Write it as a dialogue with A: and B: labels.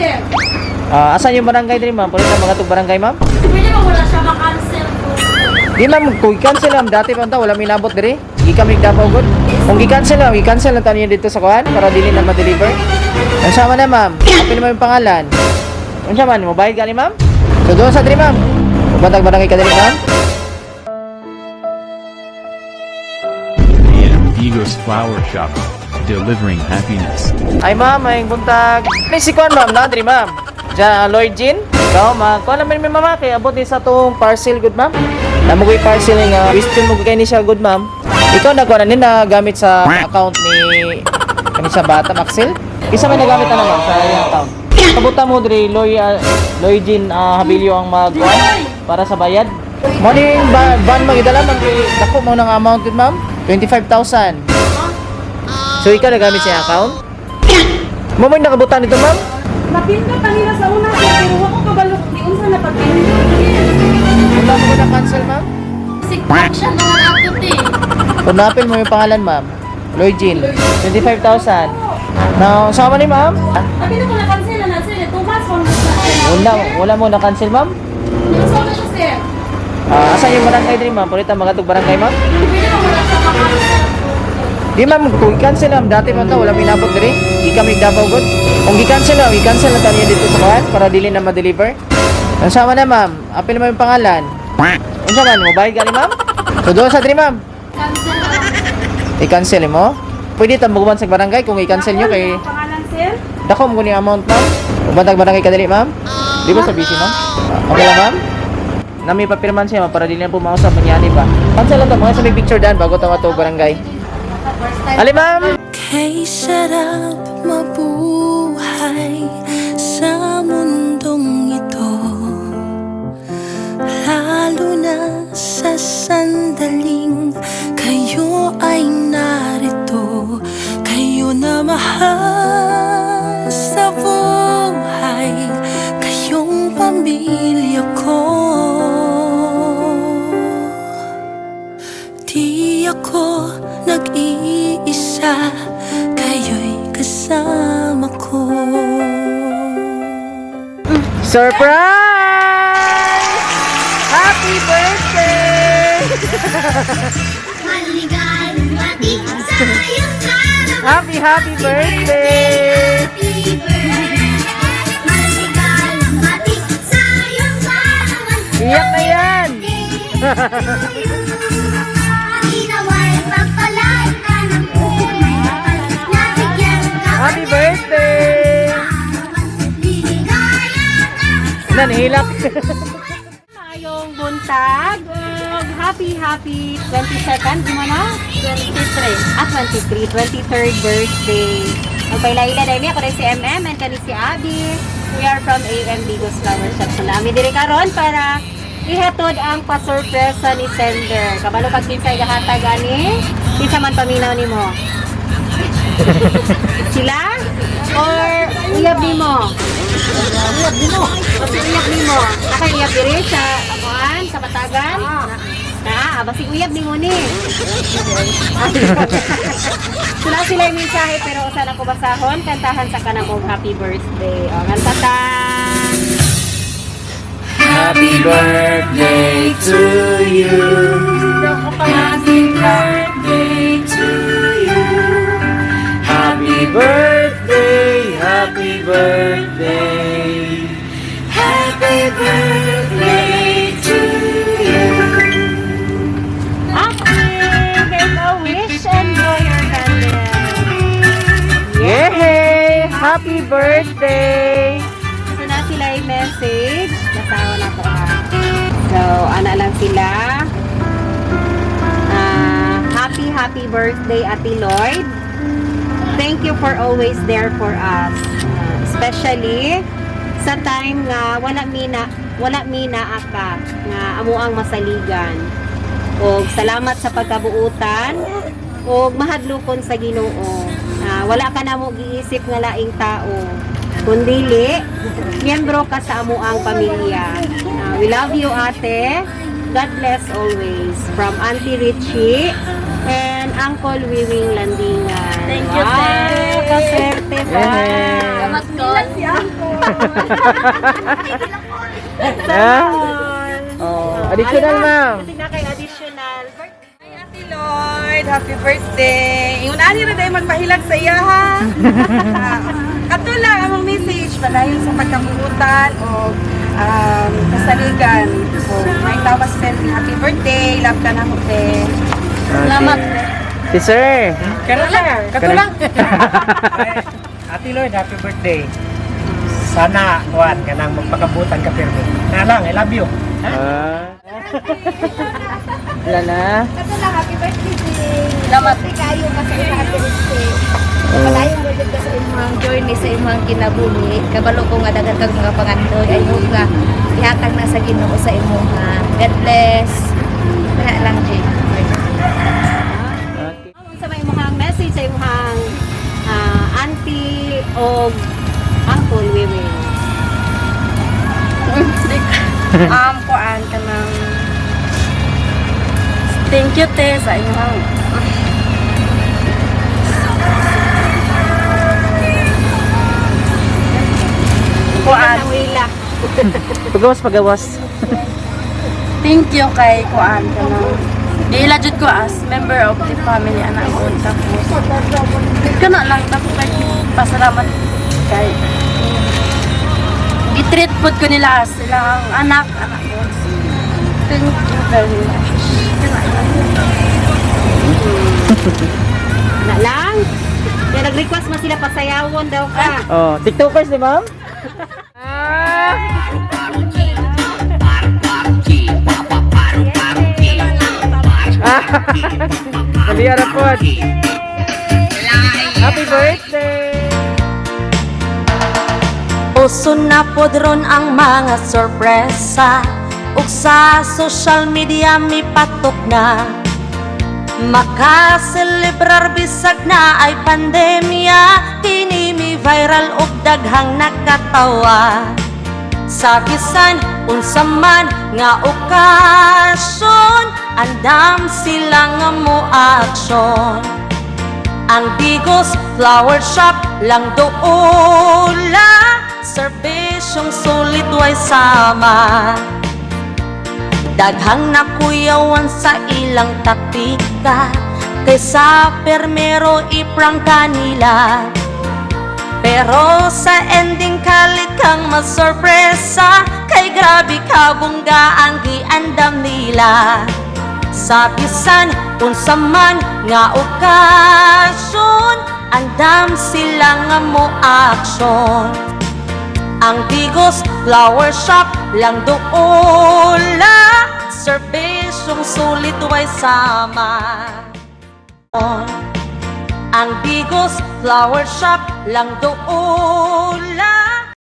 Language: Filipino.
A: sir.
B: Asan yung barangay din, ma'am? Pwede mga itong barangay, ma'am?
A: Pwede ba wala siya makancel po?
B: Di, ma'am. Kung i-cancel, ma'am. Dati pa ito, wala minabot diri. Di kami Davao good. Kung i-cancel, ma'am. I-cancel na tayo dito sa kuhan para dili na ma-deliver. Ang sama na, ma'am. Apil mo yung pangalan. Ano siya, man? Mabayad ka ni, ma'am? So, doon sa diri, ma'am. Bantag barangay ka diri, ma'am?
C: The Amigos Flower Shop, delivering happiness.
B: Ay, ma'am. Ay, buntag. May si kuhan, ma'am. Nadri, ma'am. Diyan, Lloyd Jean. Ikaw, ma'am. Kuha naman may mama. Kaya abot din sa itong parcel, good, ma'am. Namugoy parcel ng question mo kay ni siya, good, ma'am. Ikaw nagkuha na nila gamit sa account ni kani sa bata, Maxel. Isa may nagamit na naman sa iyang account. Kabuta mo, Dre, Lloyd Jean Habilio ang magkuhan para sa bayad. Morning, ban magidala, ma'am. Dako mo ng amount, good, ma'am. 25,000. So, ikaw nagamit sa iyang account? Mamoy nakabutan nito, ma'am?
A: Napindot kanina sa una sir, pero ako kabalo di unsa na pagpindot.
B: Wala mo ko na-cancel, ma'am?
A: Sikpak siya mga atot eh.
B: Punapin mo yung pangalan, ma'am. Lloyd Jean. 25,000. Now, sama ni ma'am?
A: Tapi na ko na cancel na sir, 2 months on na.
B: Wala mo na-cancel, ma'am?
A: Nasa na siya sir.
B: Asan yung barangay din, ma'am? Pwede mga itong barangay, ma'am?
A: Pwede ba wala siya makancel?
B: Di, ma'am. Kung i-cancel, ma'am. Dati pa ito, wala minabot diri. Di kami Davao good. Kung i-cancel, ma'am. I-cancel na tayo dito sa kuhan para dili na ma-deliver. Ang sama na, ma'am. Apil mo yung pangalan. Ano siya, man? Mabayad ka ni, ma'am? So, doon sa diri, ma'am.
A: Cancel na lang.
B: I-cancel mo? Pwede tambuguman sa barangay kung i-cancel nyo kay...
A: Pangalan sir?
B: Dako mo ko ni amount, ma'am. Bantag barangay ka dali, ma'am. Di ba sa busy, ma'am? Okay lang, ma'am? Nami papirman siya, ma'am, para dili na pumausap manyani ba. Cancel lang to, mga sa may picture daan bago tawa to barangay. Ali, ma'am!
D: Kay sarap mabuhay sa mundong ito, lalo na sa sandaling kayo ay narito. Kayo na mahal sa buhay, kayong pamilya ko. Di ako nag-iisa, kayo'y kasama ko.
B: Surprise! Happy birthday!
E: Maligayang bati sa iyong kaarawan.
B: Happy birthday!
E: Happy birthday. Maligayang bati sa iyong kaarawan.
B: Iyak na yan!
E: Inaway pagpalain ka ng unang kapal. Nabigyan ka
B: Happy birthday!
E: Liligaya ka.
B: Nanihilak.
A: Mayong buntag. Happy 22nd, di mo na? 23. 23rd birthday. Magpailaila dahil niya, ako rin si MM and kani si Abby. We are from Amigos Flower Shop. So, namin diri karon para ihatod ang pa-surpresa ni Sender. Kabalo pag kinsay gahatag ani, kinsa man paminaw nimo? Sila? Or uyab nimo? Uyab nimo. Basi uyab nimo. Naka uyab diri sa kuan sa Batagan? Basi uyab nimo ni. Sila yung mensahe pero usan ako basahon kantahan sa kanamong happy birthday. O ngantatan.
B: Happy birthday to you. Happy birthday to you. Happy birthday, happy birthday. Happy birthday to you.
A: Okay, make a wish and blow your candle.
B: Yay! Happy birthday!
A: So na sila yung message. Nasawa na to ha. So, ana lang sila. Happy birthday, Ate Lloyd. Thank you for always there for us. Especially sa time nga wala mina aka nga amo ang masaligan. Og salamat sa pagkabuutan og mahadlokon sa Ginoo. Wala ka na mo giisip nga laing tao. Kundili, miyembro ka sa amo ang pamilya. We love you, ate. God bless always. From Auntie Richie and Uncle Wiwing Landingan.
D: Thank you,
A: wow,
D: Ate.
A: kaswerte pa.
B: Yeah.
A: Salamat ko.
B: Ah? Oh, additional ma'am.
A: Kasi na kay additional.
F: Ate Lloyd, happy birthday! Yung ani rin tayo magpahilag sa iya, ha? Katulad ang message palayon sa pagkamurutan o kasaligan. So, may tawas send happy birthday, love ka na ko, te. Salamat.
B: Si sir.
F: Katulang.
G: Ate Lloyd, happy birthday. Sana, Juan, ka nang magpakabutan ka pirmi. Na lang, I love you.
B: Wala na.
E: Katulang, happy birthday, Jing.
F: Salamat.
E: Kayo kasi happy birthday. Palayon mo ka sa imong journey sa imong kinabuhi. Kabalo ko nga dagan kag mga pangandoy. I hope nga ihatag na sa Ginoo sa imong God bless. Kaya lang, Jing.
A: Sa may muhang message sa imong auntie o uncle Wiwi.
F: Kuan ka ng thank you, te, sa inyong kuan.
A: Ang wila.
B: Pagawas.
F: Thank you kay kuan ka ng Dila jud ko as member of the family anak ko tapos kana lang tapos kay pasalamat kay i-treat pud ko nila as silang anak ko. Thank you very much.
A: Na lang. Kaya nag-request mo sila pasayawon daw ka.
B: Oh, TikTokers di ma'am? Naliya na po. Happy birthday!
D: Uso na podron ang mga sorpresa ug sa social media mi patok na makaselebrar bisag na ay pandemya kini mi viral ug daghang nakatawa sa bisan unsa man nga okasyon andam sila nga mo aksyon ang Bigos Flower Shop lang doola serbisyong sulit way sama daghang nakuyawan sa ilang taktika kaysa permero iprang kanila pero sa ending kalit kang masorpresa kay grabe ka bungga ang giandam nila sa bisan unsa man nga okasyon andam sila nga mo aksyon ang Bigos Flower Shop lang doola serbisyong sulit way sama ang Bigos Flower Shop lang doola